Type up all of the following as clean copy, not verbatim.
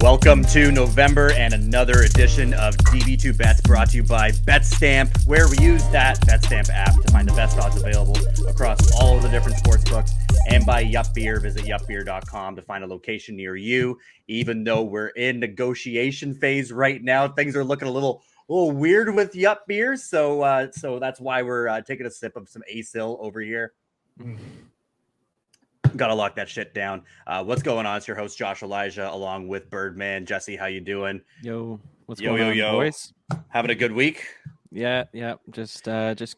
Welcome to November and another edition of DB2 Bets brought to you by BetStamp, where we use that BetStamp app to find the best odds available across all of the different sports books, and by Yup Beer. Visit yupbeer.com to find a location near you. Even though we're in negotiation phase right now, things are looking a little weird with Yup Beer, so that's why we're taking a sip of some Asil over here. Gotta lock that shit down. What's going on? It's your host Josh Elijah, along with Birdman. Jesse, how you doing? Yo, what's going on, boys? Having a good week? Yeah, just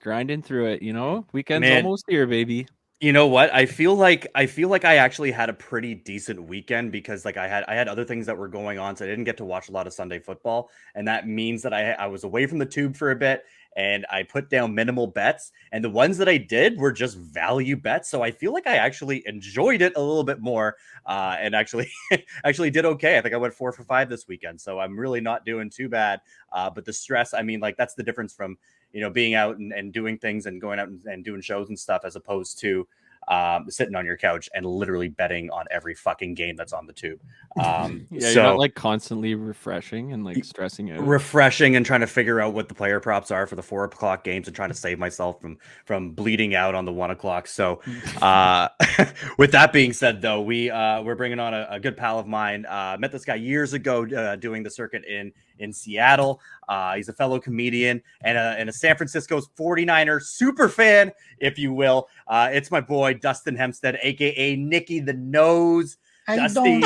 grinding through it. You know, weekend's almost here, baby. You know what? I feel like I actually had a pretty decent weekend because I had other things that were going on, so I didn't get to watch a lot of Sunday football, and that means that I was away from the tube for a bit. And I put down minimal bets, and the ones that I did were just value bets. So I feel like I actually enjoyed it a little bit more, and actually did okay. I think I went 4 for 5 this weekend, so I'm really not doing too bad. But the stress, I mean, that's the difference from being out and doing things and going out and doing shows and stuff, as opposed to sitting on your couch and literally betting on every fucking game that's on the tube. You're not constantly refreshing and stressing out. Refreshing and trying to figure out what the player props are for the 4 o'clock games and trying to save myself from bleeding out on the 1 o'clock. So with that being said, though, we're bringing on a good pal of mine. Met this guy years ago doing the circuit in Seattle. He's a fellow comedian and a San Francisco's 49er super fan, if you will. It's my boy, Dustin Hempstead, a.k.a. Nicky The Nose. Dusty.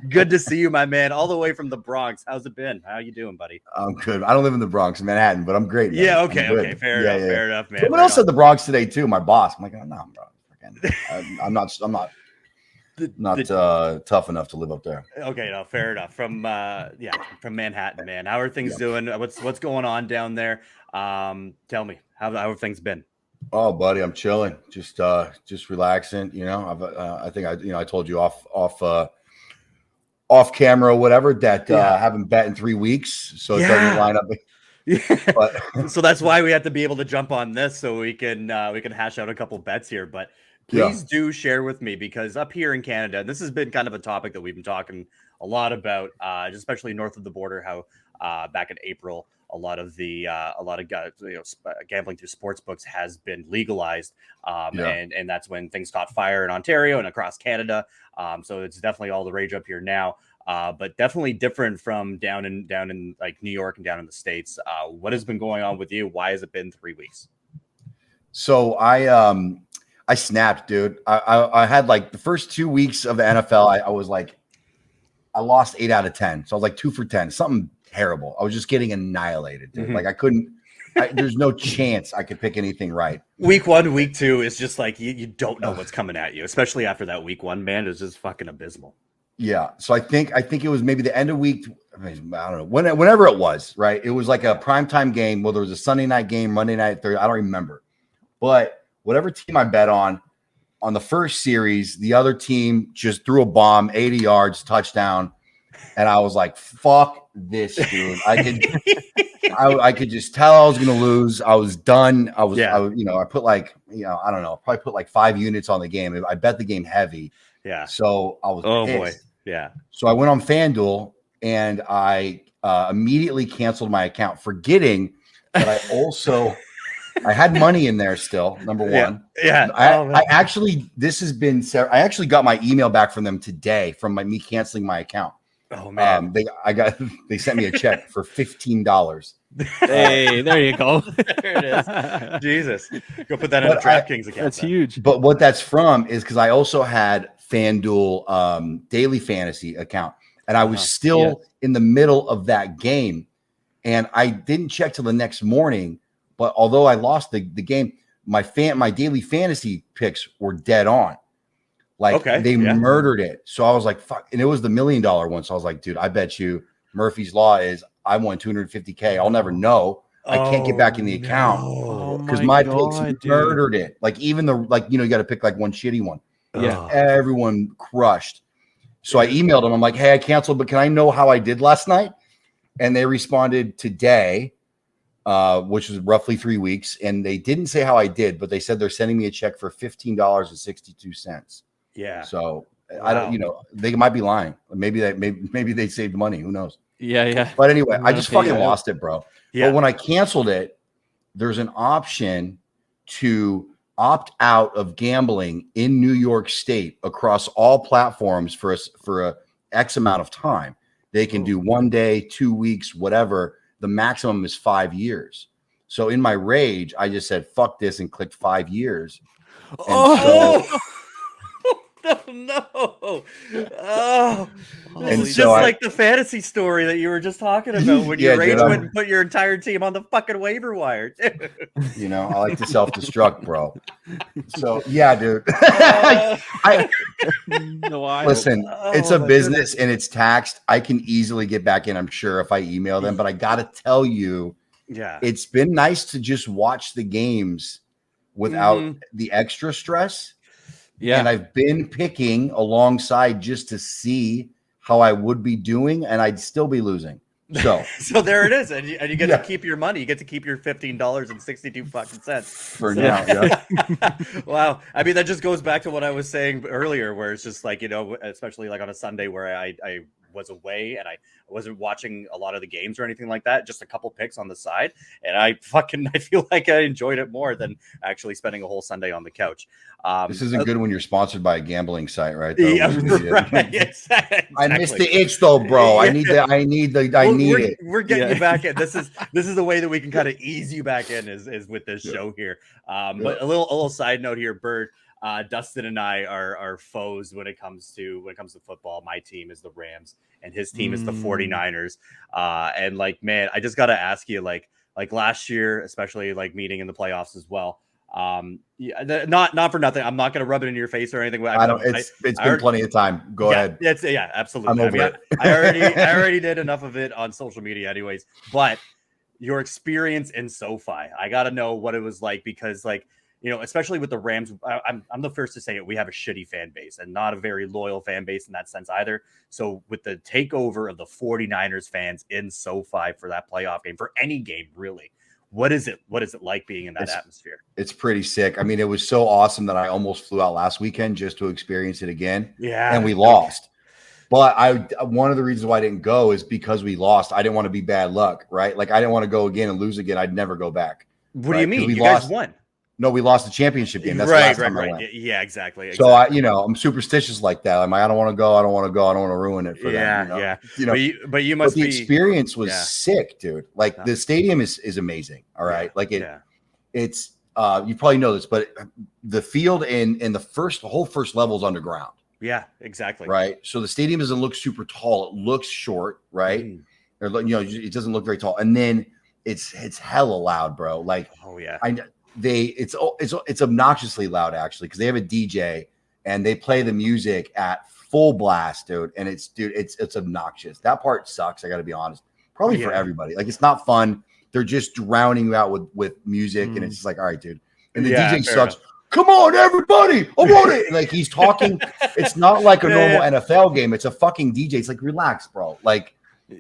Good to see you, my man, all the way from the Bronx. How's it been? How you doing, buddy? I'm good. I don't live in the Bronx, Manhattan, but I'm great. Man. Yeah, okay. Fair enough, man. Someone else said the Bronx today, too. My boss. I'm like, oh, no, bro. I'm not tough enough to live up there. Okay, no, fair enough. From Manhattan, man. How are things doing? What's going on down there? Tell me, how have things been? Oh, buddy, I'm chilling, just relaxing. I think I told you off camera, or whatever, that I haven't bet in 3 weeks, so it doesn't line up. Yeah. But so that's why we have to be able to jump on this so we can hash out a couple bets here. But please do share with me, because up here in Canada, this has been kind of a topic that we've been talking a lot about, especially north of the border. How back in April, a lot of gambling through sports books has been legalized, and that's when things caught fire in Ontario and across Canada. So it's definitely all the rage up here now, but definitely different from down in like New York and down in the States. What has been going on with you? Why has it been 3 weeks? So I snapped, dude. I had the first 2 weeks of the NFL. I was I lost 8 out of 10. So I was 2 for 10, something terrible. I was just getting annihilated, dude. Mm-hmm. There's no chance I could pick anything right. Week 1, week 2 is just you don't know what's coming at you, especially after that week 1, man. It was just fucking abysmal. Yeah. So I think it was maybe the end of week. I don't know. Whenever it was, right? It was like a primetime game. Well, there was a Sunday night game, Monday night, Thursday. I don't remember. But whatever team I bet on the first series, the other team just threw a bomb, 80 yards, touchdown. And I was like, fuck this, dude. I could just tell I was going to lose. I was done. I put I don't know, probably put 5 units on the game. I bet the game heavy. Yeah. So I was pissed. Boy. Yeah. So I went on FanDuel and I immediately canceled my account, forgetting that I had money in there still, number one. Yeah. I actually got my email back from them today from me canceling my account. Oh man, they sent me a check for $15. Hey, there you go. There it is. Jesus, go put that in a DraftKings account. That's huge. But what that's from is because I also had FanDuel daily fantasy account, and I was still in the middle of that game, and I didn't check till the next morning. But although I lost the game, my daily fantasy picks were dead on. They murdered it. So I was like, fuck. And it was the $1 million one. So I was like, dude, I bet you Murphy's Law is I won $250K. I'll never know. I can't get back in the account because my picks murdered it. Even you got to pick one shitty one. Yeah. Everyone crushed. So I emailed them. I'm like, hey, I canceled, but can I know how I did last night? And they responded today, which was roughly 3 weeks. And they didn't say how I did, but they said they're sending me a check for $15.62. Yeah. So I don't, they might be lying. Maybe they saved money. Who knows? Yeah. But anyway, I just fucking lost it, bro. Yeah. But when I canceled it, there's an option to opt out of gambling in New York State across all platforms for a X amount of time. They can do 1 day, 2 weeks, whatever. The maximum is 5 years. So in my rage, I just said, fuck this, and clicked 5 years. And no. Oh, and it's so just like the fantasy story that you were just talking about when you rage went and put your entire team on the fucking waiver wire. I like to self-destruct, bro. So yeah, dude. Listen, it's a business and it's taxed. I can easily get back in, I'm sure, if I email them, but I gotta tell you, it's been nice to just watch the games without the extra stress. Yeah. And I've been picking alongside just to see how I would be doing, and I'd still be losing. So, so there it is, and you get to keep your money. You get to keep your $15.62 fucking cents for now. Yeah. Wow. I mean, that just goes back to what I was saying earlier, where it's just like, especially like on a Sunday where I was away and I wasn't watching a lot of the games or anything like that, just a couple picks on the side, and I feel like I enjoyed it more than actually spending a whole Sunday on the couch. This isn't good when you're sponsored by a gambling site, right? Yeah, right. Exactly. I missed the itch though, bro. I need it. We're getting you back in. This is the way that we can kind of ease you back in is with this show here. But a little side note here, Bert. Dustin and I are foes when it comes to football. My team is the Rams and his team is the 49ers. And like, man, I just got to ask you, like last year, especially like meeting in the playoffs as well. Not for nothing. I'm not going to rub it in your face or anything. It's been plenty of time. Go ahead. Absolutely. I'm over it. I already did enough of it on social media anyways, but your experience in SoFi, I got to know what it was like, because like, especially with the Rams, I'm the first to say it. We have a shitty fan base and not a very loyal fan base in that sense either. So with the takeover of the 49ers fans in SoFi for that playoff game, for any game really, what is it like being in that atmosphere? It's pretty sick. I mean, it was so awesome that I almost flew out last weekend just to experience it again. Yeah. And we lost. But one of the reasons why I didn't go is because we lost. I didn't want to be bad luck, right? Like I didn't want to go again and lose again. I'd never go back. What do you mean? You guys won. No, we lost the championship game. That's the last time I went. Yeah, exactly. So I'm superstitious like that. I'm like, I don't want to go. I don't want to ruin it for them. Yeah. But you must. The experience was sick, dude. Like the stadium is amazing. All right, like it's you probably know this, but the field in the whole first level is underground. Yeah, exactly. Right. So the stadium doesn't look super tall. It looks short, right? Or it doesn't look very tall, and then it's hella loud, bro. Like, it's obnoxiously loud actually, because they have a DJ and they play the music at full blast, dude. And it's obnoxious. That part sucks. I got to be honest. Probably for everybody. Like, it's not fun. They're just drowning you out with music, and it's just like, all right, dude. And the DJ sucks. Enough. Come on, everybody! I want it. And like, he's talking. It's not like a normal NFL game. It's a fucking DJ. It's like, relax, bro. Like,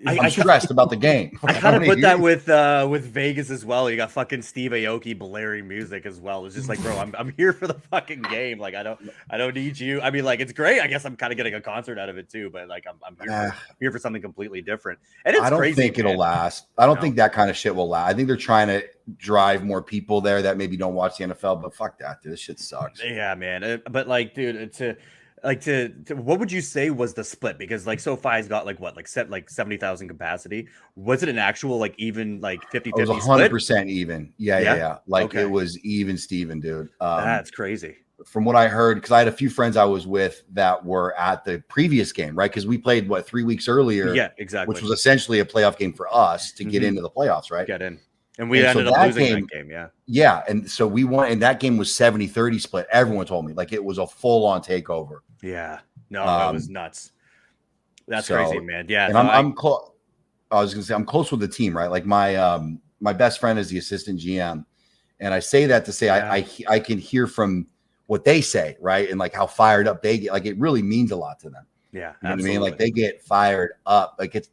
I'm stressed about the game. I kind of put that with Vegas as well. You got fucking Steve Aoki blaring music as well. It's just like, bro, I'm here for the fucking game. Like, I don't need you. I mean, like, it's great. I guess I'm kind of getting a concert out of it too. But like, I'm here for something completely different. And it's crazy. I don't think it'll last. I don't think that kind of shit will last. I think they're trying to drive more people there that maybe don't watch the NFL. But fuck that, dude. This shit sucks. Yeah, man. But like, dude, to what would you say was the split? Because like SoFi's got like 70,000 capacity. Was it an actual like even like 50-50 It was 100% even. Yeah. Like it was even Steven, dude. That's crazy. From what I heard, because I had a few friends I was with that were at the previous game, right? Because we played 3 weeks earlier. Yeah, exactly. Which was essentially a playoff game for us to get into the playoffs, right? Get in. And we ended up losing that game, Yeah, and so we won, and that game was 70-30 split. Everyone told me, like, it was a full-on takeover. Yeah. No, that was nuts. That's crazy, man. Yeah. And I'm close. I was going to say, I'm close with the team, right? Like, my best friend is the assistant GM. And I say that to say I can hear from what they say, right? And, like, how fired up they get. Like, it really means a lot to them. Yeah, you know what I mean? Like, they get fired up. Like, it's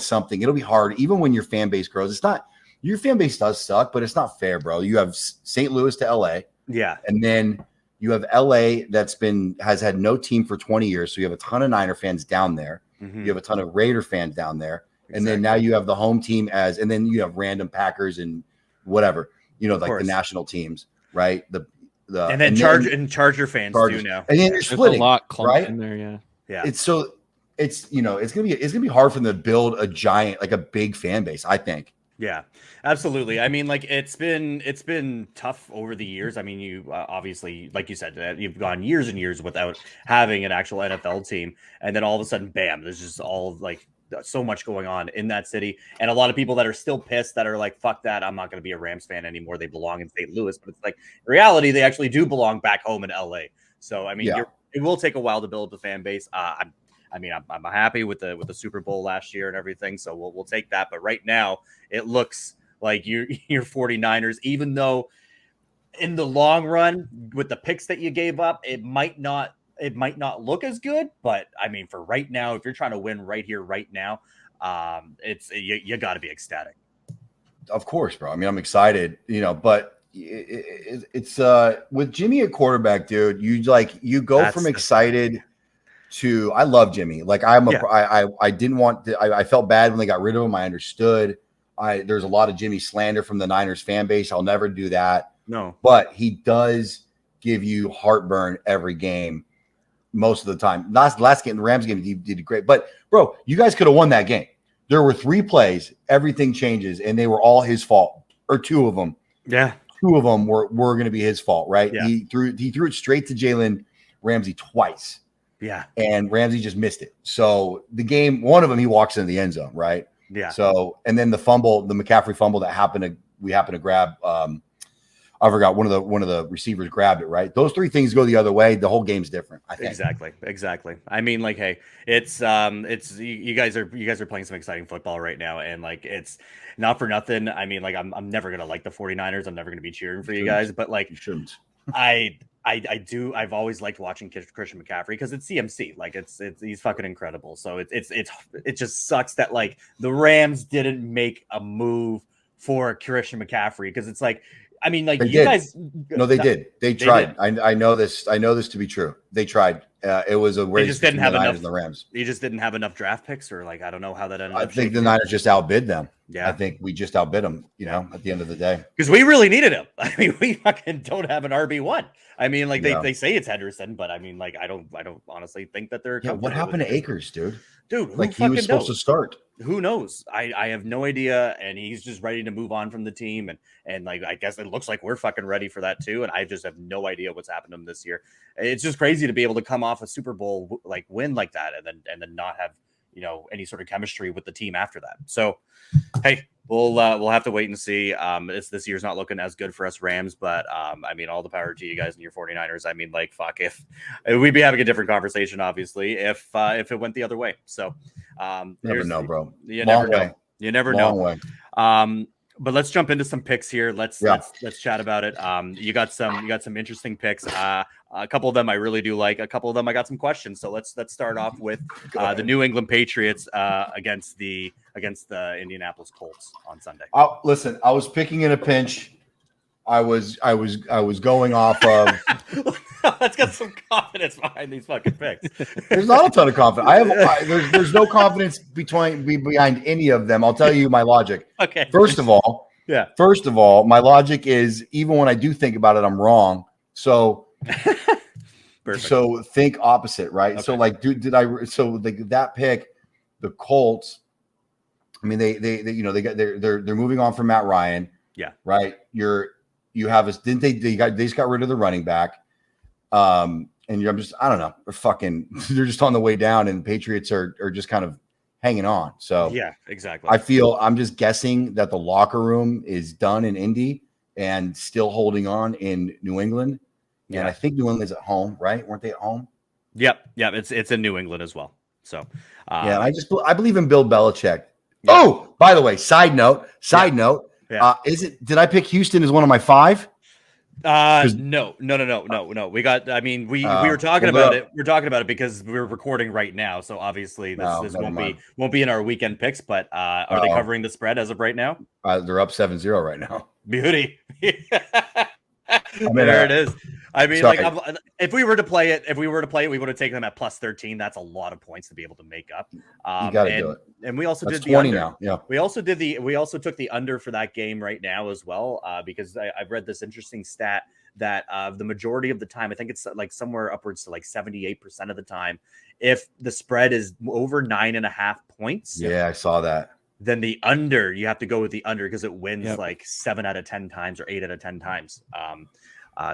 something. It'll be hard, even when your fan base grows. It's not. Your fan base does suck, but it's not fair, bro. You have St. Louis to LA. Yeah. And then, You have LA has had no team for 20 years. So you have a ton of Niner fans down there. You have a ton of Raider fans down there. And then now you have the home team and then you have random Packers and whatever, like the national teams, right? Charger fans do now. And then you're splitting, a lot right? In there, yeah. It's gonna be hard for them to build a giant, like a big fan base, I think. Yeah, absolutely. I mean, like it's been tough over the years. I mean, you obviously, like you said, you've gone years and years without having an actual NFL team, and then all of a sudden, bam! There's just all like so much going on in that city, and a lot of people that are still pissed that are like, "Fuck that! I'm not going to be a Rams fan anymore. They belong in St. Louis." But it's like in reality, they actually do belong back home in LA. So I mean, it will take a while to build the fan base. I'm happy with the Super Bowl last year and everything, so we'll take that. But right now, it looks like your 49ers, even though in the long run, with the picks that you gave up, it might not look as good. But I mean, for right now, if you're trying to win right here, right now, you got to be ecstatic. Of course, bro. I mean, I'm excited, but it's with Jimmy at quarterback, dude. You go from excited to I love Jimmy. Like I didn't want to, I felt bad when they got rid of him. I understood. There's a lot of Jimmy slander from the Niners fan base. I'll never do that. No, but he does give you heartburn every game, most of the time. Last game, the Rams game, he did great. But bro, you guys could have won that game. There were 3 plays, everything changes, and they were all his fault, or 2 of them. Yeah, 2 of them were going to be his fault, right? Yeah. He threw it straight to Jalen Ramsey twice. Yeah. And Ramsey just missed it. So the game, one of them, he walks into the end zone, right? Yeah. So, and then the McCaffrey fumble that we happened to grab. I forgot one of the receivers grabbed it, right? Those 3 things go the other way. The whole game's different, I think. Exactly. I mean, like, hey, it's you guys are playing some exciting football right now, and like it's not for nothing. I mean, like I'm never gonna like the 49ers. I'm never gonna be cheering for you guys, but like you shouldn't. I've always liked watching Christian McCaffrey because it's CMC. Like it's he's fucking incredible. So it just sucks that like the Rams didn't make a move for Christian McCaffrey because it's like, I mean, like guys. No, they did. They tried. I know this. I know this to be true. They tried. It was a race. They just didn't have enough. The Rams. They just didn't have enough draft picks, or like I don't know how that ended. I think the Niners just outbid them. Yeah, I think we just outbid them. At the end of the day, because we really needed him. I mean, we fucking don't have an RB1. I mean, like they say it's Henderson, but I mean, like I don't honestly think that they're. Yeah, what happened to Akers, dude? Dude, like he was supposed to start. Who knows? I have no idea, and he's just ready to move on from the team, and like I guess it looks like we're fucking ready for that too. And I just have no idea what's happened to him this year. It's just crazy to be able to come off a Super Bowl like win like that, and then not have any sort of chemistry with the team after that. So, hey, we'll have to wait and see. This year's not looking as good for us Rams, but I mean, all the power to you guys and your 49ers. I mean, like, fuck, if we'd be having a different conversation, obviously, if it went the other way. So, never know, bro. You never know. You never know. But let's jump into some picks here. Let's chat about it. You got some interesting picks. A couple of them I really do like. A couple of them I got some questions. So let's start off with the New England Patriots against the Indianapolis Colts on Sunday. Listen, I was picking in a pinch. I was going off of. Let's get some confidence behind these fucking picks. There's not a ton of confidence. There's no confidence behind any of them. I'll tell you my logic. Okay. First of all, my logic is even when I do think about it, I'm wrong. So, so think opposite, right? Okay. So like, that pick, the Colts. I mean, they're moving on from Matt Ryan. Yeah. Right. You have us. Didn't they just got rid of the running back. And I'm just, I don't know. They're just on the way down, and the Patriots are just kind of hanging on. So yeah, exactly. I'm just guessing that the locker room is done in Indy and still holding on in New England. Yeah. And I think New England's at home, right? Weren't they at home? Yep. It's in New England as well. So yeah, I believe in Bill Belichick. Yeah. Oh, by the way, side note. Yeah. Did I pick Houston as one of my 5? No. We got. I mean, we were talking about it. We're talking about it because we're recording right now. So obviously, this won't be in our weekend picks. But are they covering the spread as of right now? They're up 7-0 right now. Beauty. There it is. I mean, Sorry. like, if we were to play it, we would have taken them at plus 13. That's a lot of points to be able to make up. You got to do it. And we also That's did the 20 under. now. Yeah. We also took the under for that game right now as well, because I've read this interesting stat that the majority of the time, I think it's like somewhere upwards to like 78% of the time, if the spread is over 9.5 points. Yeah, I saw that. Then the under, you have to go with the under because it wins like 7 out of 10 times or 8 out of 10 times.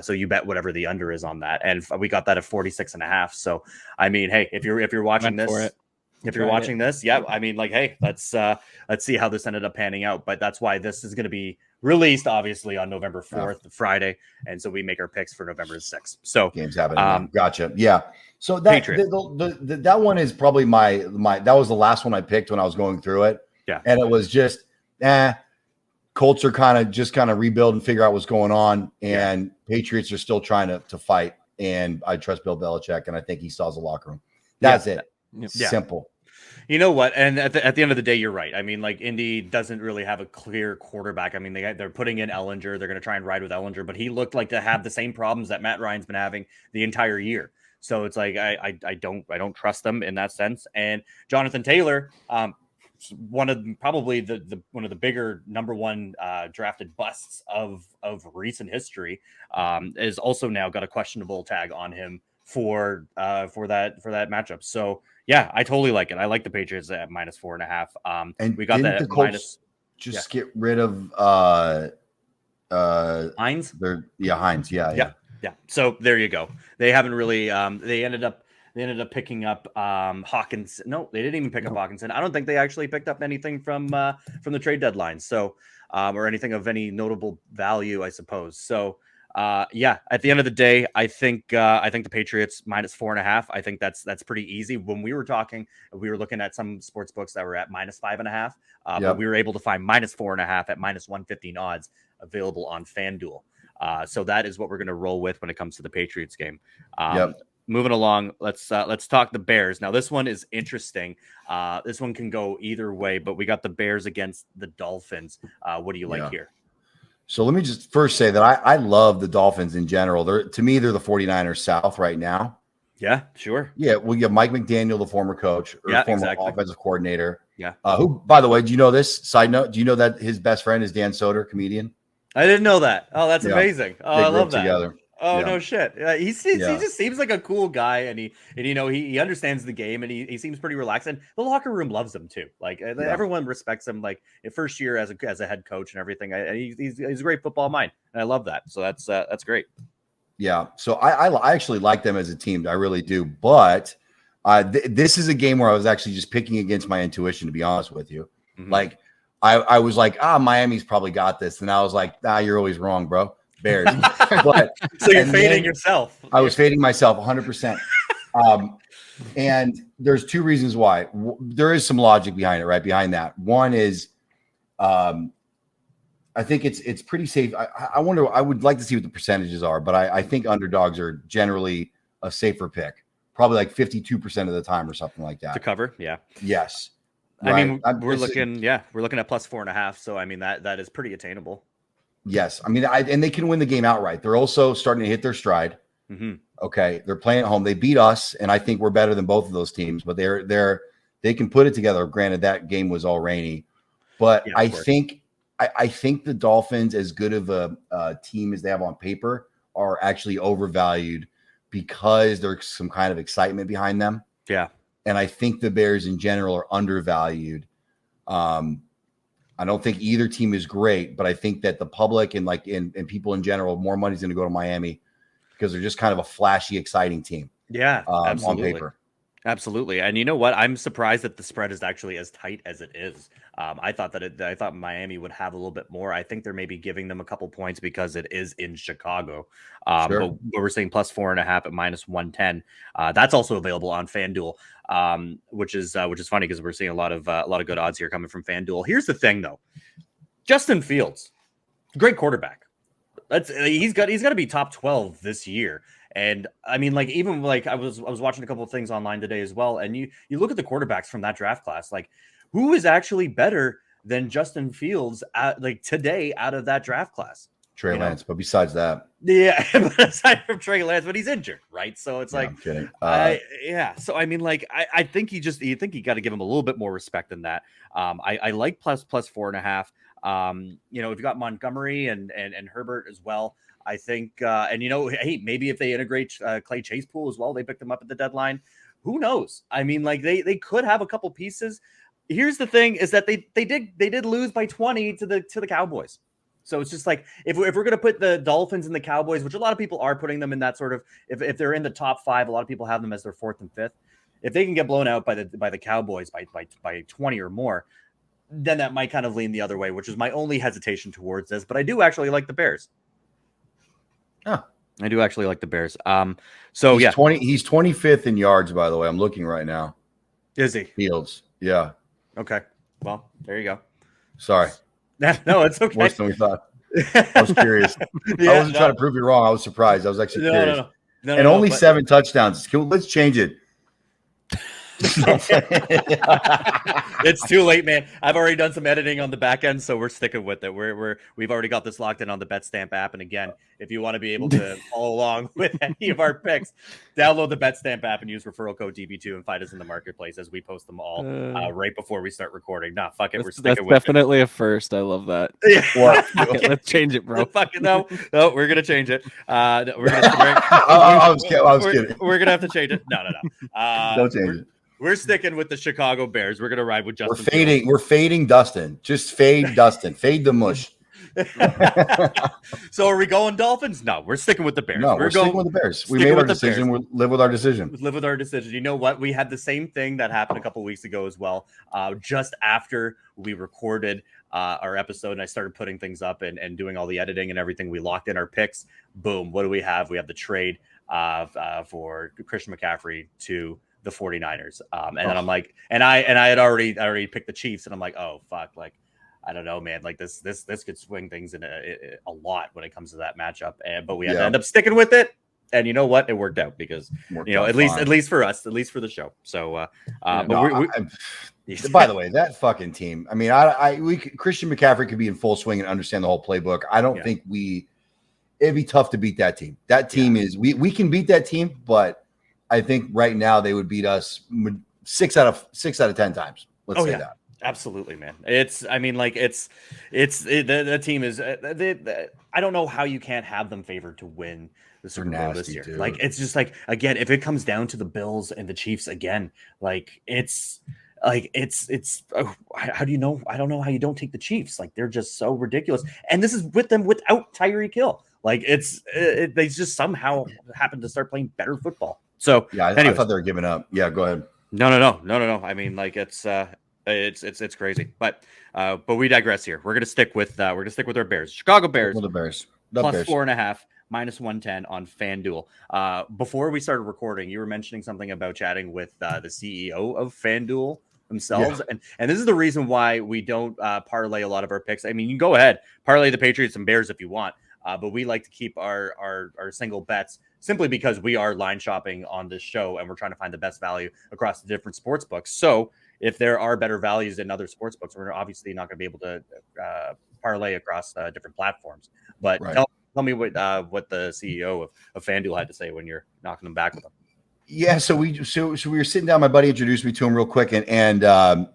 So you bet whatever the under is on that. And we got that at 46.5. So, I mean, hey, if you're watching this, yeah, I mean, like, hey, let's see how this ended up panning out. But that's why this is going to be released, obviously, on November 4th, Friday. And so we make our picks for November 6th. So games happening. Gotcha. Yeah. So that that one is probably my that was the last one I picked when I was going through it. Yeah. And it was just, Colts are kind of rebuild and figure out what's going on. And Patriots are still trying to fight. And I trust Bill Belichick, and I think he sells the locker room. That's it. Simple. You know what? And at the end of the day, you're right. I mean, like, Indy doesn't really have a clear quarterback. I mean, they're putting in Ellinger. They're going to try and ride with Ellinger, but he looked like to have the same problems that Matt Ryan's been having the entire year. So it's like I don't trust them in that sense. And Jonathan Taylor, one of the bigger number one drafted busts of recent history, is also now got a questionable tag on him for that matchup. So yeah, I totally like it. I like the Patriots at -4.5. And we got that the at Colts get rid of Hines. Hines. Yeah. So there you go. They haven't really. They ended up picking up Hawkins. No, they didn't even pick up Hawkinson. I don't think they actually picked up anything from the trade deadline. So or anything of any notable value, I suppose. So yeah, at the end of the day, I think the Patriots -4.5. I think that's pretty easy. When we were talking, we were looking at some sports books that were at -5.5, but we were able to find -4.5 at -115 odds available on FanDuel. So that is what we're going to roll with when it comes to the Patriots game. Moving along, let's talk the Bears. Now, this one is interesting. This one can go either way, but we got the Bears against the Dolphins. What do you like here? So let me just first say that I love the Dolphins in general. To me, they're the 49ers South right now. Yeah, sure. Yeah, we have Mike McDaniel, the former coach or former offensive coordinator. Yeah. Who, by the way, do you know this? Side note, do you know that his best friend is Dan Soder, comedian? I didn't know that. Oh, that's amazing. Oh, I love that. Together. Oh, no shit. He just seems like a cool guy, and he understands the game, and he seems pretty relaxed, and the locker room loves him too. Like everyone respects him. Like in first year as a head coach and everything. He's a great football mind, and I love that. So that's great. Yeah. So I actually like them as a team. I really do. But this is a game where I was actually just picking against my intuition, to be honest with you. Mm-hmm. Like I was like, Miami's probably got this, and I was like, you're always wrong, bro. Bears. But, so you're fading yourself. I was fading myself 100%. And there's two reasons why. There is some logic behind it, right? Behind that. One is I think it's pretty safe. I wonder, I would like to see what the percentages are, but I think underdogs are generally a safer pick. Probably like 52% of the time or something like that. To cover, yeah. Yes. I mean, we're looking at +4.5. So I mean that is pretty attainable. Yes, I mean, and they can win the game outright. They're also starting to hit their stride. Mm-hmm. Okay, they're playing at home. They beat us, and I think we're better than both of those teams. But they can put it together. Granted, that game was all rainy, but I think the Dolphins, as good of a team as they have on paper, are actually overvalued because there's some kind of excitement behind them. Yeah, and I think the Bears in general are undervalued. I don't think either team is great, but I think that the public and people in general, more money is going to go to Miami because they're just kind of a flashy, exciting team. Yeah, absolutely. On paper. Absolutely. And you know what? I'm surprised that the spread is actually as tight as it is. I thought Miami would have a little bit more. I think they're maybe giving them a couple points because it is in Chicago. Sure. But we're seeing +4.5 at -110. That's also available on FanDuel, which is funny because we're seeing a lot of good odds here coming from FanDuel. Here's the thing, though. Justin Fields, great quarterback. He's got to be top 12 this year. And I mean, like, even like I was watching a couple of things online today as well. And you look at the quarterbacks from that draft class, like who is actually better than Justin Fields today out of that draft class? Trey Lance, but besides that, yeah, but aside from Trey Lance, but he's injured, right? So it's I'm kidding. So I mean, like, I think you got to give him a little bit more respect than that. I like plus 4.5. You know, we've got Montgomery and Herbert as well. I think, and hey, maybe if they integrate Clay Chasepool as well, they picked him up at the deadline. Who knows? I mean, like they could have a couple pieces. Here's the thing: is that they did lose by 20 to the Cowboys. So it's just like if we're going to put the Dolphins and the Cowboys, which a lot of people are putting them in that sort of, if they're in the top 5, a lot of people have them as their 4th and 5th. If they can get blown out by the Cowboys by 20 or more, then that might kind of lean the other way, which is my only hesitation towards this. But I do actually like the Bears. Huh. I do actually like the Bears. So he's 25th in yards, by the way. I'm looking right now. Is he? Fields. Yeah. Okay. Well, there you go. Sorry. No, it's okay. Worse than we thought. I was curious. I wasn't trying to prove you wrong. I was surprised. I was actually curious. And only 7 touchdowns. Let's change it. It's too late, man. I've already done some editing on the back end, so we're sticking with it. We've already got this locked in on the Betstamp app. And again, if you want to be able to follow along with any of our picks, download the Betstamp app and use referral code DB2 and find us in the marketplace as we post them all right before we start recording. Nah, fuck it. We're sticking with it. That's definitely a first. I love that. Yeah. Let's change it, bro. No, we're gonna change it. I was kidding. We're gonna have to change it. No. Don't change it. We're sticking with the Chicago Bears. We're going to ride with Justin. We're fading Dustin. Just fade Dustin. Fade the mush. So are we going Dolphins? No, we're sticking with the Bears. No, we're sticking with the Bears. We made our decision. We'll live with our decision. Live with our decision. You know what? We had the same thing that happened a couple of weeks ago as well. Just after we recorded our episode and I started putting things up and doing all the editing and everything, we locked in our picks. Boom. What do we have? We have the trade for Christian McCaffrey to the 49ers. Then I'm like, and I had already picked the Chiefs, and I'm like, oh fuck, like I don't know, man, like this could swing things in a lot when it comes to that matchup. But we had to end up sticking with it. And you know what? It worked out because at least for us, at least for the show. So by the way, that fucking team. I mean, Christian McCaffrey could be in full swing and understand the whole playbook. I don't think it'd be tough to beat that team. That team is we can beat that team, but I think right now they would beat us 6 out of 10 times. Let's say that. Absolutely, man. The team is. I don't know how you can't have them favored to win the Super Bowl this year. Dude. Like it's just like again, if it comes down to the Bills and the Chiefs again, like it's. How do you know? I don't know how you don't take the Chiefs. Like they're just so ridiculous, and this is with them without Tyreek Hill. Like they just somehow happen to start playing better football. So I thought they were giving up. Yeah, go ahead. No. I mean, like it's crazy, but we digress here. We're gonna stick with our Bears, Chicago Bears, the Bears, plus 4.5, minus 110 on FanDuel. Before we started recording, you were mentioning something about chatting with the CEO of FanDuel themselves, and this is the reason why we don't parlay a lot of our picks. I mean, you can go ahead parlay the Patriots and Bears if you want. But we like to keep our single bets simply because we are line shopping on this show and we're trying to find the best value across the different sports books. So if there are better values in other sports books, we're obviously not going to be able to parlay across different platforms. But tell me what the CEO of FanDuel had to say when you're knocking them back with them. Yeah, so we were sitting down. My buddy introduced me to him real quick, and I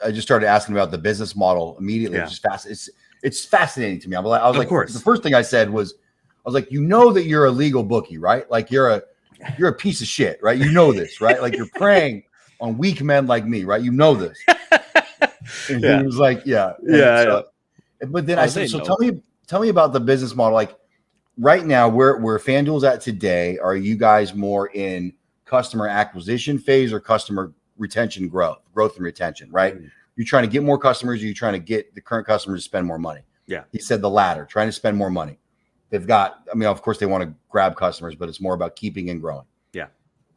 just started asking about the business model immediately. It's just fast. It's fascinating to me. I was like, the first thing I said was, that you're a legal bookie, right? Like you're a piece of shit, right? You know this, right? Like you're preying on weak men like me, right? You know this. And he was like, But then I said, so tell me about the business model. Like right now, where FanDuel's at today, are you guys more in customer acquisition phase or customer retention growth and retention, right? Mm-hmm. You're trying to get more customers, or you're trying to get the current customers to spend more money? Yeah. He said the latter, trying to spend more money. They've got, of course they want to grab customers, but it's more about keeping and growing. Yeah.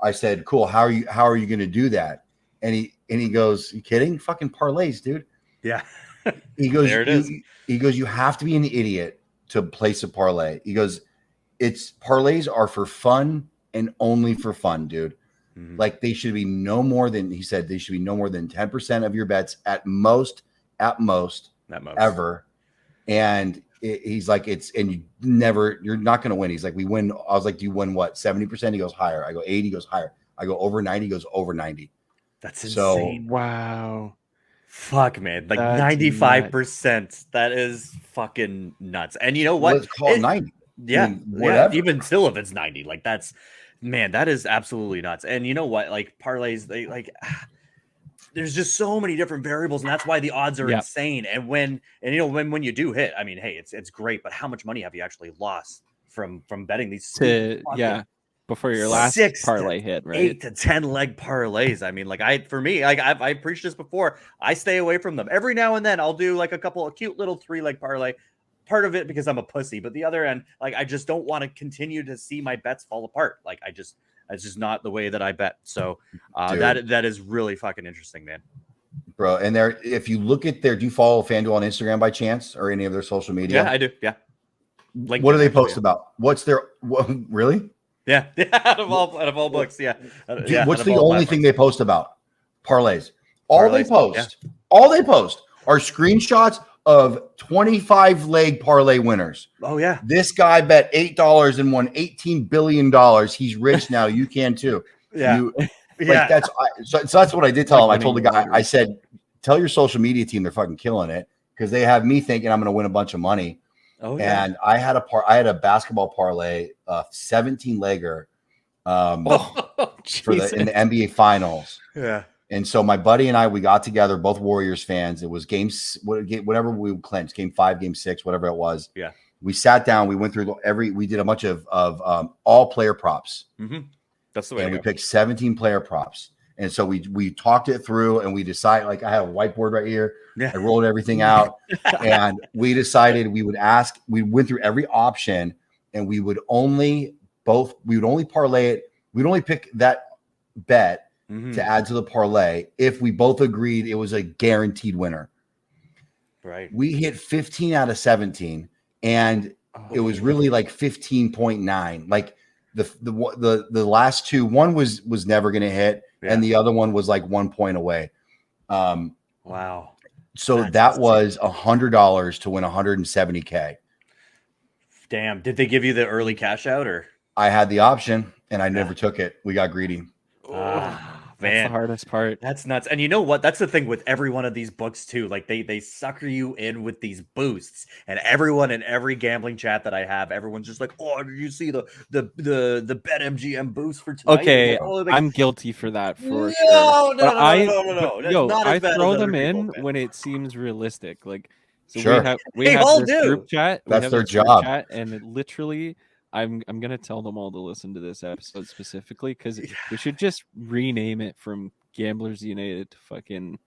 I said, cool. How are you going to do that? And he goes, you kidding? Fucking parlays, dude. Yeah. He goes, there it is. He goes, you have to be an idiot to place a parlay. He goes, parlays are for fun and only for fun, dude. Mm-hmm. Like they should be no more than 10% of your bets at most ever. And he's like, you're not going to win. He's like, we win. I was like, do you win what? 70%? He goes higher. I go 80, he goes higher. I go over 90, he goes over 90. That's insane. Wow. Fuck, man. Like That's 95%. That is fucking nuts. And you know what? Let's call it 90. Yeah. I mean, whatever. Yeah. Even still, if it's 90, like that is absolutely nuts. And you know what? Like parlays, there's just so many different variables, and that's why the odds are insane. And when you do hit, I mean, hey, it's great, but how much money have you actually lost from betting these before your last parlay hit, right? 8 to 10 leg parlays. I mean, like I preached this before. I stay away from them. Every now and then I'll do like a cute little 3-leg parlay. Part of it because I'm a pussy, but the other end, like I just don't want to continue to see my bets fall apart. Like it's just not the way that I bet. So that is really fucking interesting, man. Bro, and if you look at do you follow FanDuel on Instagram by chance or any of their social media? Yeah, I do. Yeah. Like, what do they post about? What's their really? Yeah. out of all books. Yeah. What's the only thing they post about? Parlays. All they post are screenshots of 25 leg parlay winners. Oh yeah. This guy bet $8 and won $18 billion. He's rich now. You can too. Yeah. So that's what I did tell him. I told the guy, I said, tell your social media team they're fucking killing it because they have me thinking I'm going to win a bunch of money. Oh, yeah. And I had a basketball parlay, 17 legger in the NBA finals. Yeah. And so my buddy and I, we got together, both Warriors fans. It was whatever we would clinch, game 5, game 6, whatever it was. Yeah. We sat down, we went through we did a bunch of all player props. Mm-hmm. That's the way. And we picked 17 player props. And so we talked it through and we decided, like I have a whiteboard right here. Yeah. I rolled everything out and we decided we went through every option and we would only parlay it. We'd only pick that bet to add to the parlay if we both agreed it was a guaranteed winner. Right. We hit 15 out of 17 and it was really like 15.9. Like the last two, one was never going to hit and the other one was like 1 point away. Wow. So that was $100 to win $170K. Damn. Did they give you the early cash out or? I had the option and I never took it. We got greedy. Man, that's the hardest part. That's nuts. And you know what? That's the thing with every one of these books too. Like they sucker you in with these boosts. And everyone in every gambling chat that I have, everyone's just like, "Oh, did you see the BetMGM boost for tonight?" Okay, I'm guilty for that for sure. No. I throw them in when it seems realistic. Like, so we have this group chat. That's their job. And it literally. I'm gonna tell them all to listen to this episode specifically because we should just rename it from Gamblers United to fucking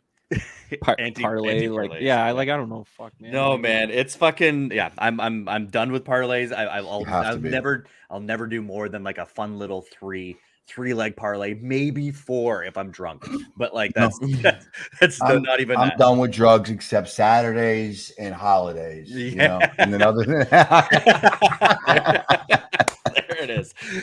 parlay. I don't know. Fuck, man. No, man, it's fucking I'm done with parlays. I'll never do more than like a fun little three-leg parlay, maybe 4 if I'm drunk. But like that's not even. I'm done with drugs except Saturdays and holidays. Yeah. You know? And then other than that.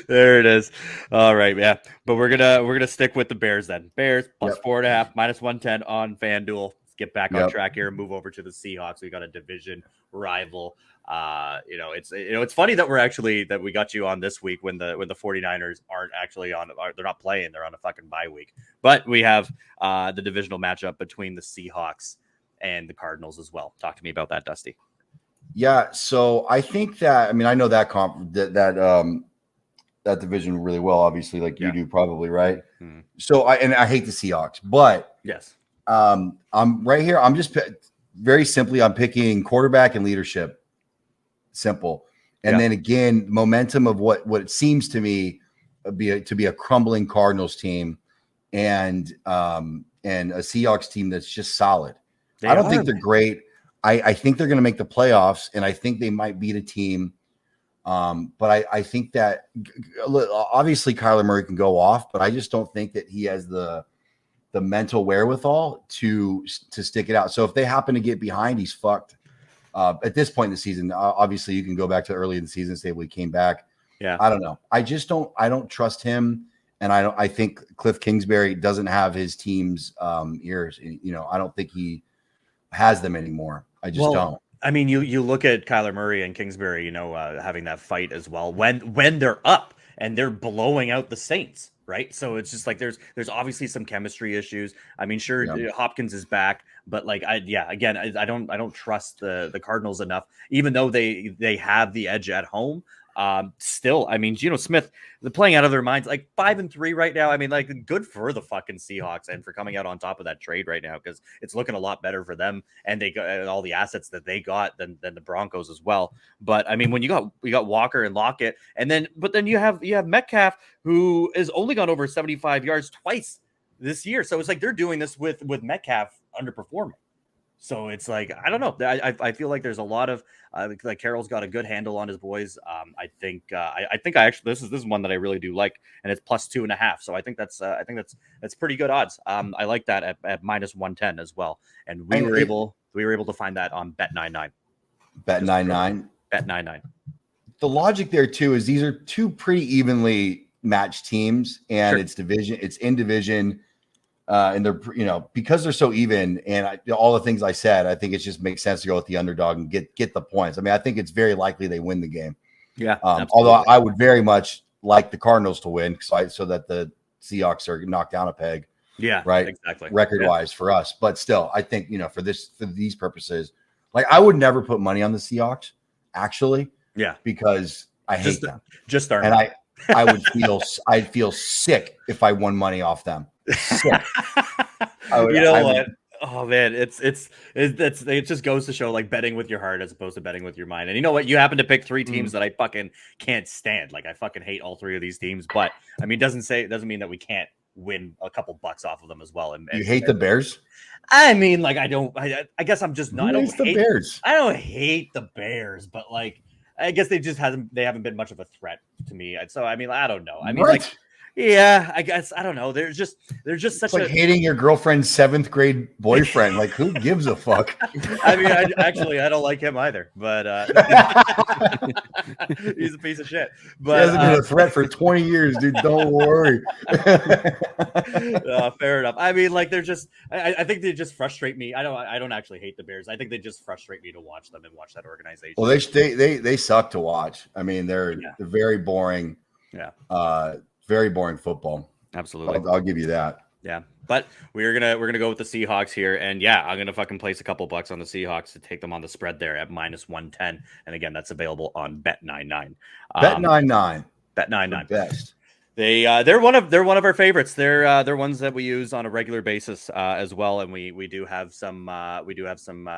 There it is. All right, yeah. But we're gonna stick with the Bears then. Bears plus 4.5, minus 110 on FanDuel. Let's get back on track here and move over to the Seahawks. We got a division rival. It's funny that we got you on this week when the 49ers aren't actually on. They're not playing. They're on a fucking bye week. But we have the divisional matchup between the Seahawks and the Cardinals as well. Talk to me about that, Dusty. Yeah, so I think that I know that that division really well, obviously, like you do probably, right? Mm-hmm. So I hate the Seahawks, but yes, I'm right here. I'm just very simply I'm picking quarterback and leadership. Simple, and then again, momentum of what it seems to me to be a crumbling Cardinals team, and a Seahawks team that's just solid. I don't think they're great. I think they're going to make the playoffs, and I think they might beat a team. But I think that obviously Kyler Murray can go off, but I just don't think that he has the mental wherewithal to stick it out. So if they happen to get behind, he's fucked. At this point in the season, obviously you can go back to early in the season and say, well, he came back. Yeah. I don't know. I don't trust him. And I think Cliff Kingsbury doesn't have his team's ears. I don't think he has them anymore. I just don't. I mean, you look at Kyler Murray and Kingsbury, having that fight as well when they're up and they're blowing out the Saints, right? So it's just like there's obviously some chemistry issues. I mean, sure, Yeah. Hopkins is back, but like again, I don't trust the Cardinals enough, even though they have the edge at home. Still, I mean, Geno Smith, they're playing out of their minds, like 5-3 right now. I mean, like good for the fucking Seahawks and for coming out on top of that trade right now, because it's looking a lot better for them, and they got all the assets that they got than the Broncos as well. But I mean, when you got Walker and Lockett, but then you have Metcalf, who has only gone over 75 yards twice this year. So it's like they're doing this with Metcalf underperforming. So it's like, I don't know. I feel like there's a lot of like Carroll's got a good handle on his boys. I think this is one that I really do like, and it's plus 2.5. So I think that's pretty good odds. I like that at minus 110 as well. And we were able to find that on Bet99. Bet99. Bet99. The logic there too is these are two pretty evenly matched teams, and Sure. it's in division. And they're, because they're so even, and all the things I said, I think it just makes sense to go with the underdog and get the points. I mean, I think it's very likely they win the game. Yeah. Although I would very much like the Cardinals to win, so that the Seahawks are knocked down a peg. Yeah. Right. Exactly. Record wise for us, but still, I think for these purposes, like I would never put money on the Seahawks, actually. Yeah. Because I hate them. Just start. And I'd feel sick if I won money off them. Sick. What? Oh man, it just goes to show, like, betting with your heart as opposed to betting with your mind. And you know what? You happen to pick three teams that I fucking can't stand. Like, I fucking hate all three of these teams. But I mean, doesn't mean that we can't win a couple bucks off of them as well. And you hate the Bears? I mean, like, I guess I'm just not. I don't hate the Bears. I don't hate the Bears, but like, I guess they haven't been much of a threat to me. So I mean, I don't know. I mean, what? Like, yeah, I guess I don't know. They're just such like hating your girlfriend's 7th grade boyfriend. Like, who gives a fuck? I mean, I don't like him either, but he's a piece of shit. But he hasn't been a threat for 20 years, dude. Don't worry. Fair enough. I mean, like, they're just. I think they just frustrate me. I don't actually hate the Bears. I think they just frustrate me to watch them and watch that organization. Well, they suck to watch. I mean, they're very boring. Yeah. Very boring football. Absolutely. I'll give you that. Yeah. But we're gonna go with the Seahawks here, and yeah, I'm gonna fucking place a couple bucks on the Seahawks to take them on the spread there at minus 110. And again, that's available on Bet99. Bet99. Bet99. Best. They're one of our favorites. They're ones that we use on a regular basis as well, and we do have some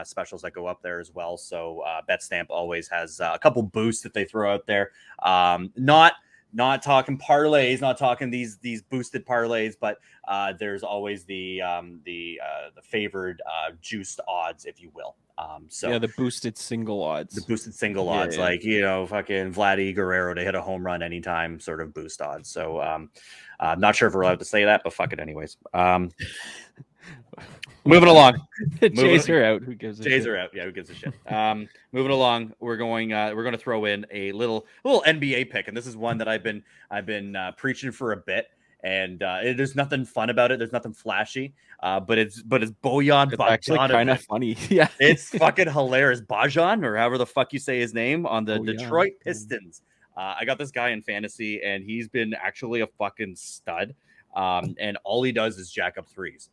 specials that go up there as well. So Betstamp always has a couple boosts that they throw out there. Not talking parlays, not talking these boosted parlays, but there's always the favored juiced odds, if you will. The boosted single odds. The boosted single odds, like fucking Vladdy Guerrero to hit a home run anytime, sort of boost odds. So I'm not sure if we're allowed to say that, but fuck it anyways. Moving along. Jays are out. Who gives a shit? Jays are out. Yeah, who gives a shit? Moving along, we're going to throw in a little NBA pick, and this is one that I've been preaching for a bit, and there's nothing fun about it. There's nothing flashy, but it's Bojan. It's actually kind of funny. Yeah, it's fucking hilarious. Bojan, or however the fuck you say his name, on the Detroit Pistons. I got this guy in fantasy, and he's been actually a fucking stud. And all he does is jack up threes.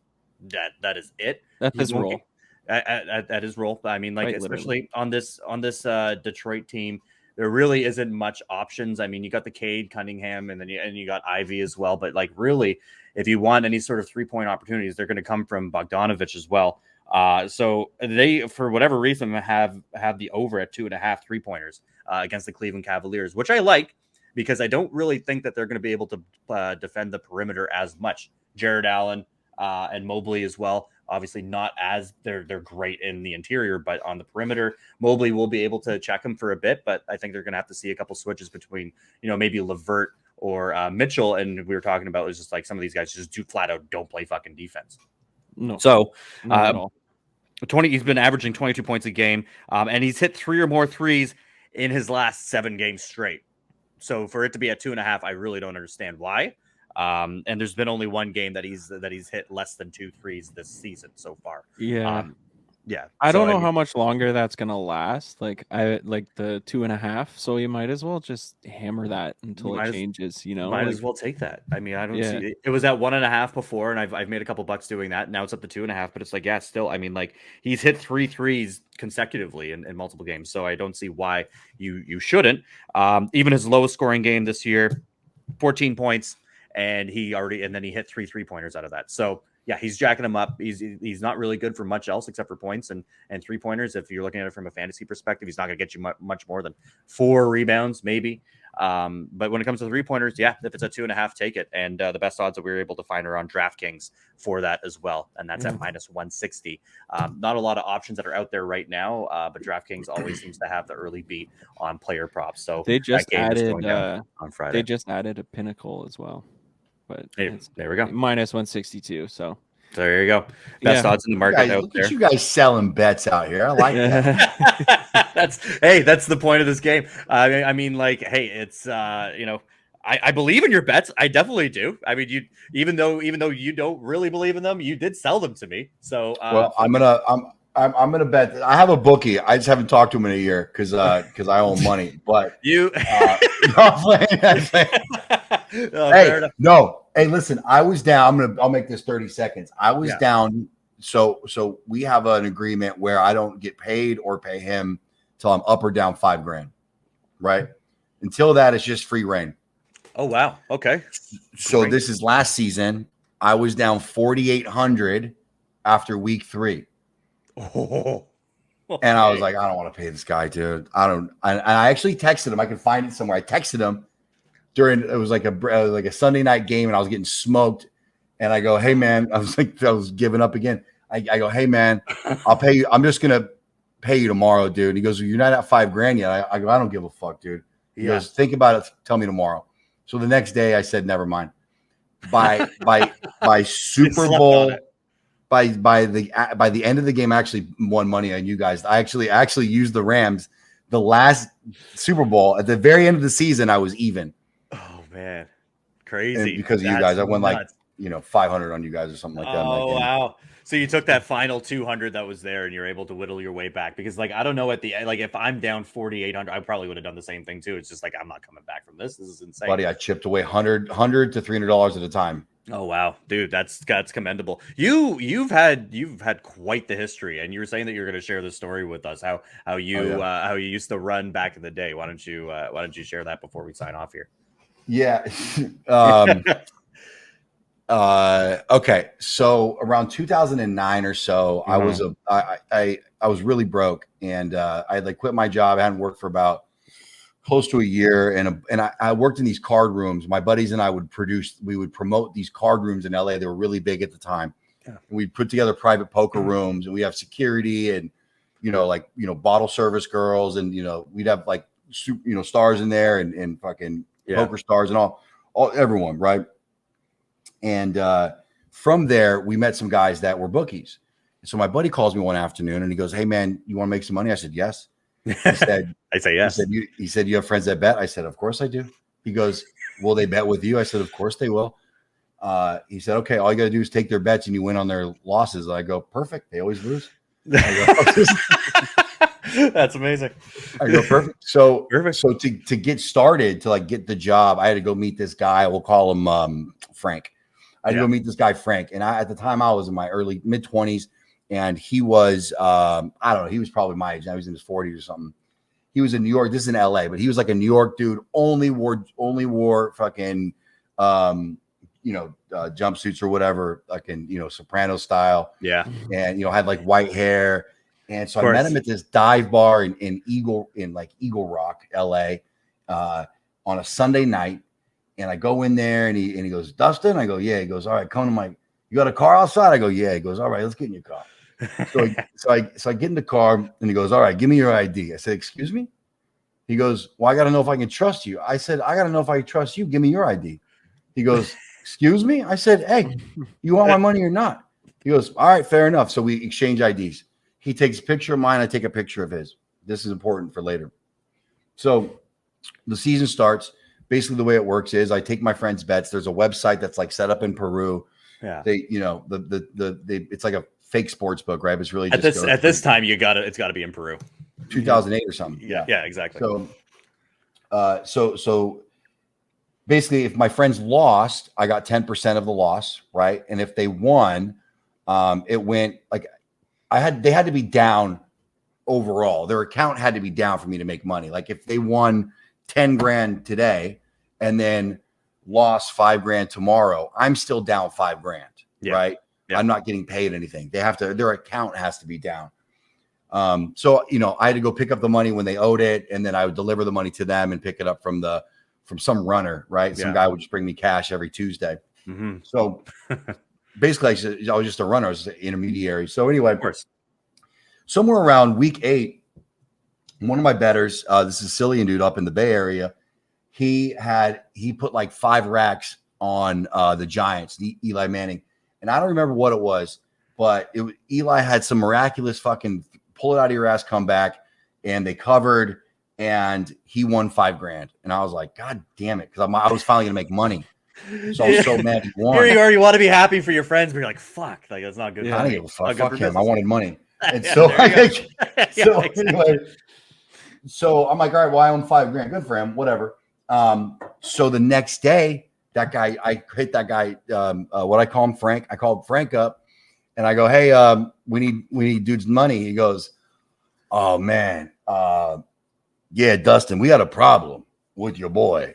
That is it. That's his role. At his role. I mean, like, Quite especially on this Detroit team, there really isn't much options. I mean, you got the Cade Cunningham, and then you got Ivy as well. But like, really, if you want any sort of 3-point opportunities, they're going to come from Bogdanovic as well. So they, for whatever reason, have the over at 2.5 3-pointers against the Cleveland Cavaliers, which I like, because I don't really think that they're going to be able to defend the perimeter as much. Jared Allen and Mobley as well. Obviously not as they're great in the interior, but on the perimeter, Mobley will be able to check him for a bit, but I think they're going to have to see a couple switches between, maybe LeVert or Mitchell. And we were talking about, it's just like some of these guys just flat out don't play fucking defense. No. So, not at all. He's been averaging 22 points a game, and he's hit 3 or more threes in his last 7 games straight. So for it to be at 2.5, I really don't understand why. And there's been only one game that he's hit less than 2 threes this season so far. Yeah. Yeah. I don't know how much longer that's gonna last. Like I like the 2.5, so you might as well just hammer that until it changes. Might as well take that. I mean, I don't see Yeah. it was at 1.5 before, and I've made a couple bucks doing that. Now it's up to 2.5, but it's like, yeah, still. I mean, like he's hit 3 threes consecutively in multiple games, so I don't see why you shouldn't. Even his lowest scoring game this year, 14 points, and then he hit 3 3-pointers out of that. So yeah, he's jacking them up. He's not really good for much else except for points and 3-pointers. If you're looking at it from a fantasy perspective, he's not going to get you much more than 4 rebounds, maybe. But when it comes to 3-pointers, yeah, if it's a 2.5, take it. And the best odds that we were able to find are on DraftKings for that as well, and that's at -160. Not a lot of options that are out there right now, but DraftKings always seems to have the early beat on player props. So they just added on Friday. They just added a pinnacle as well. But there we go. -162. So there you go. Best odds in the market out there. You guys selling bets out here. I like that. That's the point of this game. I mean, like, hey, it's I believe in your bets. I definitely do. I mean, even though you don't really believe in them, you did sell them to me. So well, I'm gonna bet. I have a bookie. I just haven't talked to him in a year because I owe money. But you, Hey, listen. I was down. I'll make this 30 seconds. I was down. So we have an agreement where I don't get paid or pay him till I'm up or down $5,000. Right. Until that, it's just free reign. Oh wow. Okay. So great. This is last season. I was down 4,800 after week 3. Oh. Okay. And I was like, I don't want to pay this guy, dude. I actually texted him. I can find it somewhere. I texted him it was like a Sunday night game, and I was getting smoked. And I go, hey man, I was giving up again. I go, hey man, I'll pay you. I'm just gonna pay you tomorrow, dude. And he goes, well, you're not at $5,000 yet. I go, I don't give a fuck, dude. He goes, think about it. Tell me tomorrow. So the next day, I said, never mind. By Super Bowl. By the end of the game, I actually won money on you guys. I actually used the Rams. The last Super Bowl at the very end of the season, I was even. Oh man, crazy! And because of you guys, I won nuts. 500 on you guys or something like that. Oh wow! So you took that final 200 that was there, and you're able to whittle your way back. Because I don't know if I'm down 4,800, I probably would have done the same thing too. It's just I'm not coming back from this. This is insane, buddy. I chipped away $100 to $300 at a time. Oh wow, dude, that's commendable. You've had quite the history, and you were saying that you're going to share the story with us. How you used to run back in the day. Why don't you share that before we sign off here? Yeah. Okay. So around 2009 or so, I was really broke, and I had quit my job. I hadn't worked for about close to a year, and I worked in these card rooms. My buddies and I would promote these card rooms in LA. They were really big at the time. Yeah. We'd put together private poker rooms, and we have security and bottle service girls, and we'd have stars in there and fucking poker stars and all everyone, right? And from there, we met some guys that were bookies. So my buddy calls me one afternoon, and he goes, "Hey man, you want to make some money?" I said, "Yes." He said, I say yes. He said, you have friends that bet? I said, of course I do. He goes, will they bet with you? I said, of course they will. He said, okay, all you got to do is take their bets and you win on their losses. I go, perfect. They always lose. That's amazing. I go, perfect. So to get started, to get the job, I had to go meet this guy. We'll call him Frank. I had to go meet this guy, Frank. And at the time I was in my mid-20s. And he was, I don't know, he was probably my age. Now he's in his 40s or something. He was in New York. This is in LA, but he was like a New York dude. Only wore fucking, jumpsuits or whatever, Soprano style. Yeah. And had white hair. And so I met him at this dive bar in Eagle Rock, LA, on a Sunday night. And I go in there, and he goes, Dustin. I go, yeah. He goes, all right, come to you got a car outside? I go, yeah. He goes, all right, let's get in your car. So I get in the car, and he goes, all right, give me your ID. I said, excuse me? He goes, well, I got to know if I can trust you. I said, I got to know if I can trust you. Give me your ID. He goes, excuse me? I said, hey, you want my money or not? He goes, all right, fair enough. So we exchange IDs. He takes a picture of mine. I take a picture of his. This is important for later. So the season starts. Basically, the way it works is I take my friends' bets. There's a website that's set up in Peru. Yeah. They, it's like a fake sports book, right? It's really at just this time it's gotta be in Peru. 2008 or something. Yeah, exactly. So basically, if my friends lost, I got 10% of the loss, right? And if they won, it went like they had to be down overall. Their account had to be down for me to make money. Like if they won 10 grand today and then lost $5,000 tomorrow, I'm still down $5,000, right? Yeah. I'm not getting paid anything. Their account has to be down. So, I had to go pick up the money when they owed it. And then I would deliver the money to them and pick it up from some runner, right? Some guy would just bring me cash every Tuesday. Mm-hmm. So basically I was just a runner. I was an intermediary. So anyway, of course, somewhere around week 8, one of my bettors, this Sicilian dude up in the Bay Area, he put like 5 racks on the Giants, Eli Manning. And I don't remember what it was, but Eli had some miraculous fucking pull it out of your ass comeback, and they covered, and he won $5,000. And I was like, God damn it, because I was finally gonna make money. So I was so mad he won. Here you are, you want to be happy for your friends, but you're like, fuck, like that's not good. I didn't give a fuck. Fuck him. Business. I wanted money. And Anyway, so I'm like, all right, well, I own $5,000. Good for him, whatever. So the next day, I hit that guy, what I call him, Frank. I called Frank up and I go, hey, we need dude's money. He goes, oh man. Yeah, Dustin, we had a problem with your boy.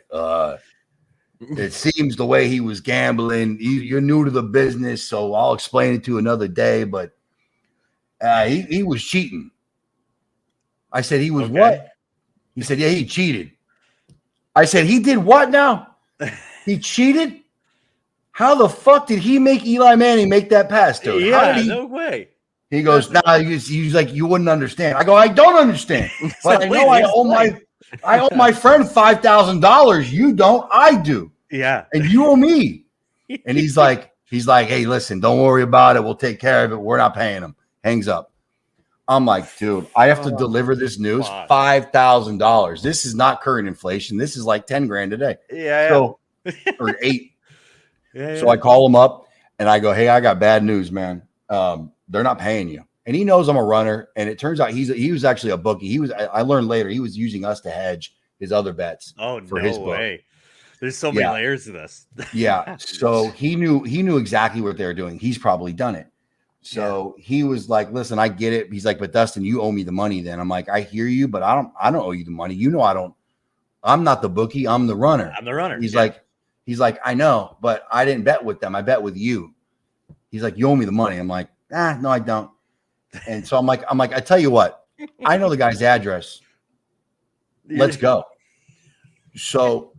It seems the way he was gambling, you're new to the business, so I'll explain it to you another day, but he was cheating. I said, he was what? He said, yeah, he cheated. I said, he did what now? He cheated? How the fuck did he make Eli Manning make that pass, dude? Yeah, no way. He goes, nah, he's like, you wouldn't understand. I go, I don't understand. But I know I owe my friend $5,000. You don't, I do. Yeah. And you owe me. And he's like, hey, listen, don't worry about it. We'll take care of it. We're not paying him. Hangs up. I'm like, dude, I have to deliver this news. $5,000. This is not current inflation. This is like 10 grand a day. Yeah. So, or 8. So I call him up and I go, hey, I got bad news, man. They're not paying you. And he knows I'm a runner. And it turns out he was actually a bookie. I learned later he was using us to hedge his other bets. Oh, for no his way. book. There's so many layers to this. Yeah. So he knew exactly what they were doing. He's probably done it. So he was like, listen, I get it. He's like, but Dustin, you owe me the money then. I'm like, I hear you, but I don't owe you the money. You know, I'm not the bookie. I'm the runner. I'm the runner. He's like, I know, but I didn't bet with them. I bet with you. He's like, you owe me the money. I'm like, no, I don't. And so I'm like, I tell you what, I know the guy's address. Let's go. So,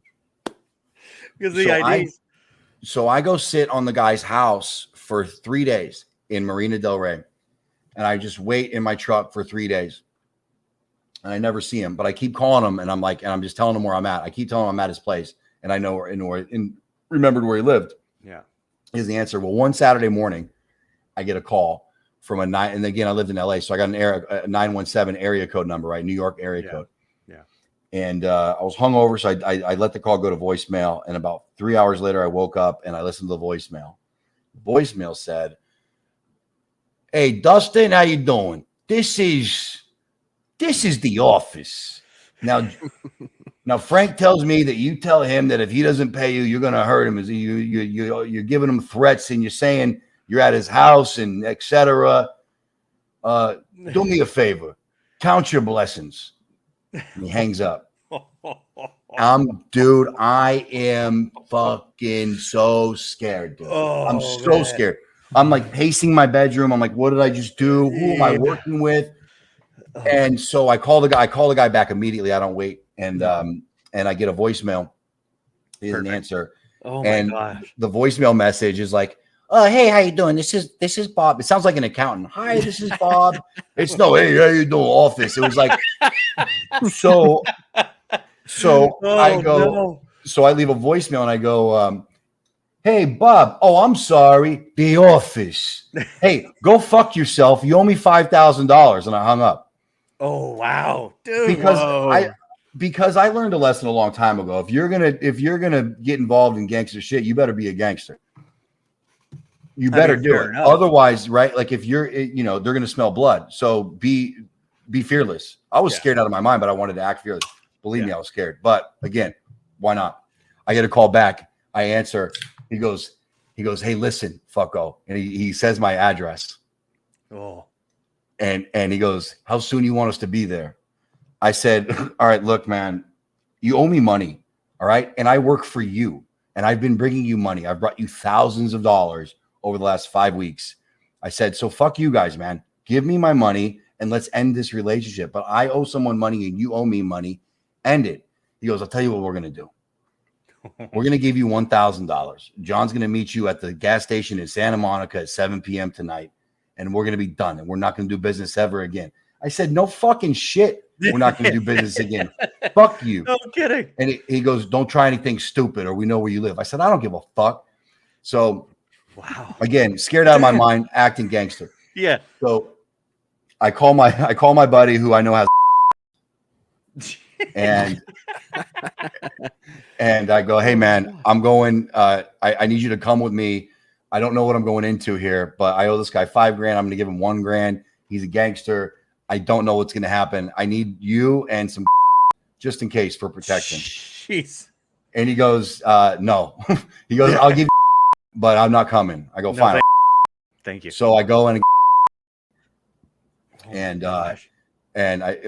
so I go sit on the guy's house for 3 days in Marina Del Rey. And I just wait in my truck for 3 days. And I never see him, but I keep calling him and I'm just telling him where I'm at. I keep telling him I'm at his place and I know remembered where he lived. Yeah. Is the answer. Well, one Saturday morning, I get a call from and again, I lived in LA. So I got a 917 area code number, right? New York area code. Yeah. And I was hungover. So I let the call go to voicemail. And about 3 hours later, I woke up and I listened to the voicemail. The voicemail said, hey, Dustin, how you doing? This is the office. Now Frank tells me that you tell him that if he doesn't pay you, you're going to hurt him. You're giving him threats and you're saying you're at his house and etc. Do me a favor. Count your blessings. And he hangs up. Dude, I am fucking so scared, dude. I'm so scared. I'm like pacing my bedroom. I'm like, what did I just do? Who am I working with? And so I call the guy back immediately. I don't wait. And I get a voicemail. He doesn't answer. Oh my gosh. The voicemail message is like, hey, how you doing? This is Bob. It sounds like an accountant. Hi, this is Bob. It's no, hey, how you doing? Office. It was like, so I go, no. So I leave a voicemail and I go, hey, Bob. Oh, I'm sorry. The office. Hey, go fuck yourself. You owe me $5,000. And I hung up. Oh, wow. Dude. Because I learned a lesson a long time ago. If you're gonna get involved in gangster shit, you better be a gangster. You better do it. Otherwise, right? Like if you're, you know, they're going to smell blood. So be fearless. I was scared out of my mind, but I wanted to act fearless. Believe me, I was scared. But again, why not? I get a call back. I answer. He goes, hey, listen, fucko. And he says my address. Oh. And he goes, how soon you want us to be there? I said, all right, look, man, you owe me money. All right. And I work for you. And I've been bringing you money. I've brought you thousands of dollars over the last 5 weeks. I said, so fuck you guys, man. Give me my money and let's end this relationship. But I owe someone money and you owe me money. End it. He goes, I'll tell you what we're going to do. We're going to give you $1,000. John's going to meet you at the gas station in Santa Monica at 7 p.m. tonight. And we're going to be done. And we're not going to do business ever again. I said, no fucking shit. We're not going to do business again. Fuck you. No kidding. And he goes, don't try anything stupid or we know where you live. I said, I don't give a fuck. So, wow. Again, scared out of my mind, acting gangster. Yeah. So I call my buddy who I know has and I go, hey man, I'm going, I need you to come with me. I don't know what I'm going into here, but I owe this guy $5,000. I'm going to give him $1,000. He's a gangster. I don't know what's going to happen. I need you and some just in case for protection. Jeez. And he goes, no. He goes, I'll give you, but I'm not coming. I go, fine. Thank you. So I go and I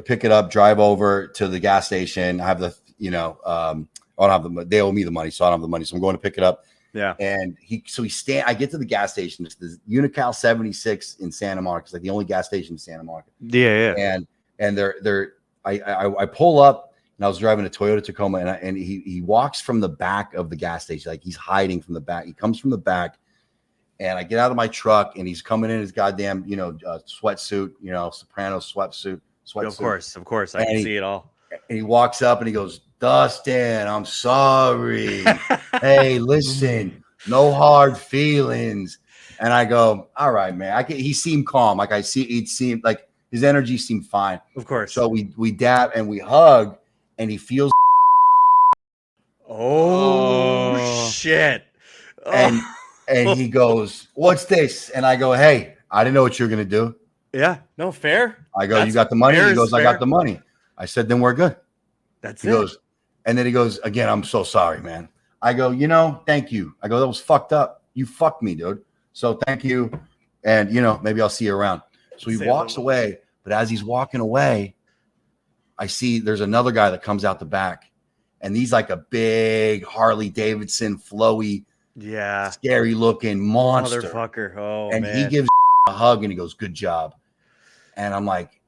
pick it up, drive over to the gas station. I have the, you know, I don't have the, they owe me the money, so I don't have the money. So I'm going to pick it up. Yeah. And I get to the gas station. It's the Unical 76 in Santa Monica. It's like the only gas station in Santa Monica. Yeah. Yeah. And I pull up and I was driving a Toyota Tacoma and he walks from the back of the gas station. Like he's hiding from the back. He comes from the back and I get out of my truck and he's coming in his goddamn, you know, sweatsuit, you know, soprano sweatsuit. Of course. I can see it all. And he walks up and he goes, Dustin, I'm sorry. Hey, listen, no hard feelings. And I go, all right, man. He seemed calm. Like it seemed like his energy seemed fine. Of course. So we dab and we hug and he feels. Oh. Shit. And he goes, what's this? And I go, hey, I didn't know what you were going to do. Yeah. No, fair. I go, you got the money? He goes, I got the money. I said, then we're good. That's it. He goes, and then he goes, again, I'm so sorry, man. I go, you know, thank you. I go, that was fucked up. You fucked me, dude. So thank you. And, you know, maybe I'll see you around. So he walks away. But as he's walking away, I see there's another guy that comes out the back. And he's like a big Harley Davidson, flowy, scary looking monster. Motherfucker. Oh, and man. He gives a hug and he goes, good job. And I'm like,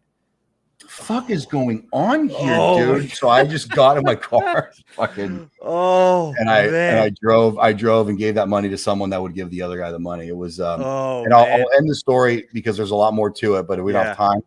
the fuck is going on here, dude? So I just got in my car, fucking. I drove and gave that money to someone that would give the other guy the money. It was and I'll end the story because there's a lot more to it, but we don't have time.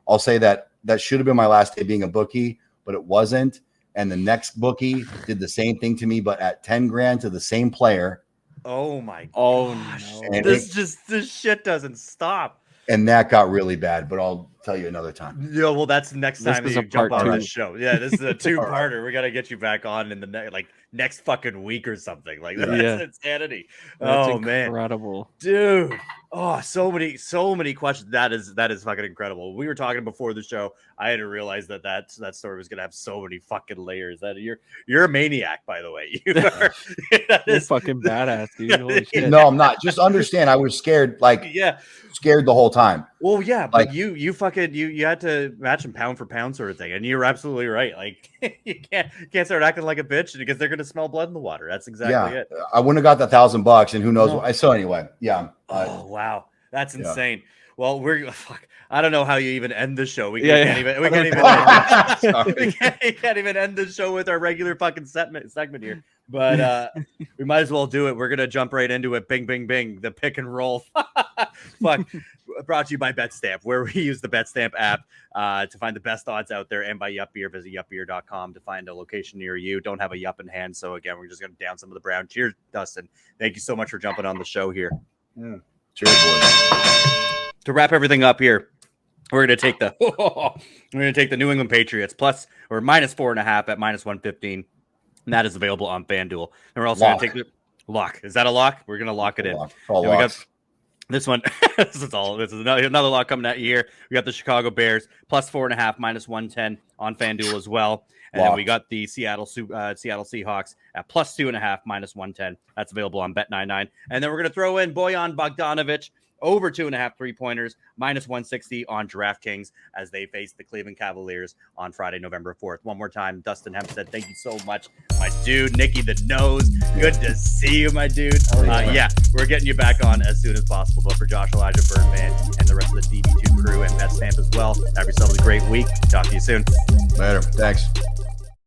I'll say that should have been my last day being a bookie, but it wasn't. And the next bookie did the same thing to me, but at $10,000 to the same player. Oh my gosh. No. This shit doesn't stop. And that got really bad, but I'll tell you another time. Yeah, well, that's next time you jump on this show. Yeah, this is a two-parter. We got to get you back on in the next fucking week or something. Like that's insanity. That's Man, incredible, dude. Oh, so many questions. That is fucking incredible. We were talking before the show. I hadn't realized that story was gonna have so many fucking layers. That you're a maniac, by the way. You're fucking badass, dude. Holy shit. No, I'm not. Just understand, I was scared. Scared the whole time. Well, yeah, but you had to match them pound for pound sort of thing, and you're absolutely right. Like you can't start acting like a bitch because they're gonna smell blood in the water. That's exactly it. I wouldn't have got that $1,000, and who knows what. So anyway, oh wow, that's insane. Well, I don't know how you even end the show. We can't even end the show with our regular fucking segment here. But we might as well do it. We're gonna jump right into it. Bing, bing, bing. The pick and roll. Brought to you by Betstamp, where we use the Betstamp app to find the best odds out there, and by Yup Beer. Visit yupbeer.com to find a location near you. Don't have a Yup in hand, so again, we're just gonna down some of the brown. Cheers, Dustin. Thank you so much for jumping on the show here. Cheers, boys. To wrap everything up here, we're gonna take the New England Patriots plus or minus 4.5 at minus 115. And that is available on FanDuel. And we're also going to take the lock. Is that a lock? We're going to lock it in. This one, this is another lot coming out here. We got the Chicago Bears plus 4.5, minus 110 on FanDuel as well. And then we got the Seattle Seahawks at plus 2.5, minus 110. That's available on Bet99. And then we're going to throw in Bojan Bogdanovic over 2.5 3-pointers, minus 160 on DraftKings as they face the Cleveland Cavaliers on Friday, November 4th. One more time, Dustin Hempstead, thank you so much. My dude, Nicky the Nose, good to see you, my dude. Yeah, we're getting you back on as soon as possible. But for Josh, Elijah, Birdman, and the rest of the DB2 crew and betstamp as well, have yourselves a great week. Talk to you soon. Later. Thanks.